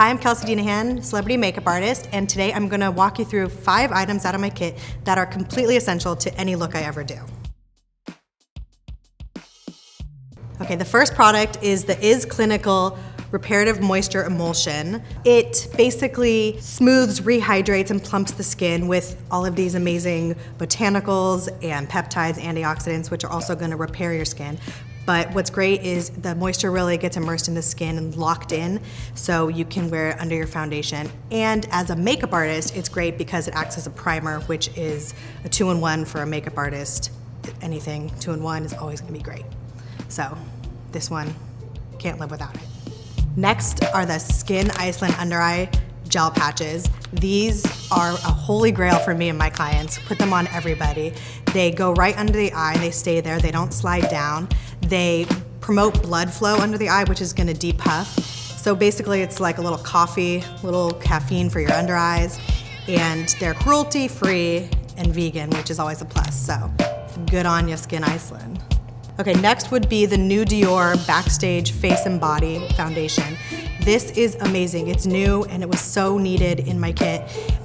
Hi, I'm Kelsey Dinahan, celebrity makeup artist, and today I'm gonna walk you through 5 items out of my kit that are completely essential to any look I ever do. Okay, the first product is the Is Clinical Reparative Moisture Emulsion. It basically smooths, rehydrates, and plumps the skin with all of these amazing botanicals and peptides, antioxidants, which are also gonna repair your skin. But what's great is the moisture really gets immersed in the skin and locked in, so you can wear it under your foundation. And as a makeup artist, it's great because it acts as a primer, which is a 2-in-1 for a makeup artist. Anything 2-in-1 is always gonna be great. So this one, can't live without it. Next are the Skin Iceland Under Eye Gel Patches. These are a holy grail for me and my clients. Put them on everybody. They go right under the eye, they stay there, they don't slide down. They promote blood flow under the eye, which is gonna depuff. So basically it's like a little coffee, little caffeine for your under eyes, and they're cruelty-free and vegan, which is always a plus, so good on you, Skin Iceland. Okay, next would be the new Dior Backstage Face and Body Foundation. This is amazing. It's new and it was so needed in my kit.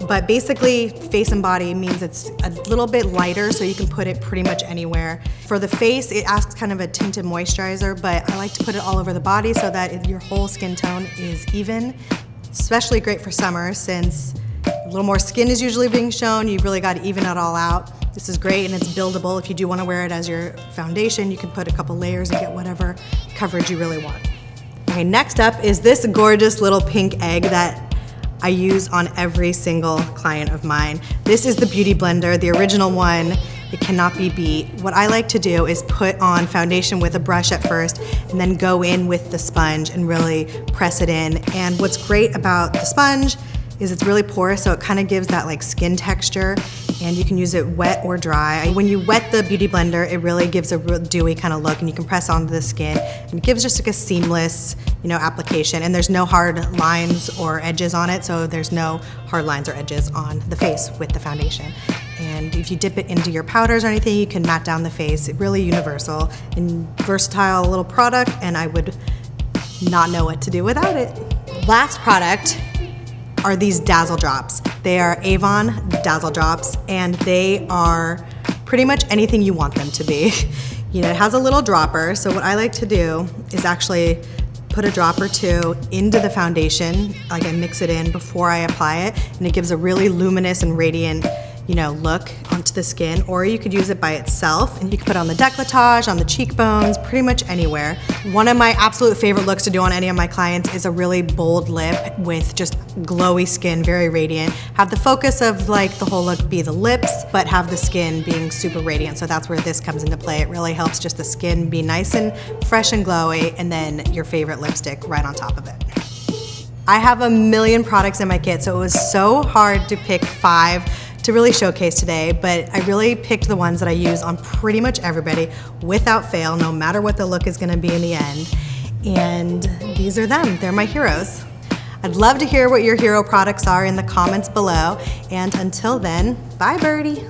But basically, face and body means it's a little bit lighter, so you can put it pretty much anywhere. For the face, it asks kind of a tinted moisturizer, but I like to put it all over the body so that your whole skin tone is even. Especially great for summer, since a little more skin is usually being shown. You've really got to even it all out. This is great and it's buildable. If you do want to wear it as your foundation, you can put a couple layers and get whatever coverage you really want. Okay, next up is this gorgeous little pink egg that I use on every single client of mine. This is the Beauty Blender, the original one. It cannot be beat. What I like to do is put on foundation with a brush at first and then go in with the sponge and really press it in. And what's great about the sponge is it's really porous, so it kind of gives that like skin texture, and you can use it wet or dry. When you wet the Beauty Blender, it really gives a real dewy kind of look, and you can press onto the skin, and it gives just like a seamless, application. And there's no hard lines or edges on it, so there's no hard lines or edges on the face with the foundation. And if you dip it into your powders or anything, you can matte down the face. It's really universal and versatile little product, and I would not know what to do without it. Last product are these Dazzle Drops. They are Avon Dazzle Drops, and they are pretty much anything you want them to be. It has a little dropper, so what I like to do is actually put a drop or two into the foundation, like I mix it in before I apply it, and it gives a really luminous and radiant look onto the skin. Or you could use it by itself, and you can put it on the décolletage, on the cheekbones, pretty much anywhere. One of my absolute favorite looks to do on any of my clients is a really bold lip with just glowy skin, very radiant. Have the focus of like the whole look be the lips, but have the skin being super radiant. So that's where this comes into play. It really helps just the skin be nice and fresh and glowy, and then your favorite lipstick right on top of it. I have a million products in my kit, so it was so hard to pick 5 to really showcase today, but I really picked the ones that I use on pretty much everybody without fail, no matter what the look is gonna be in the end. And these are them, they're my heroes. I'd love to hear what your hero products are in the comments below, and until then, bye birdie.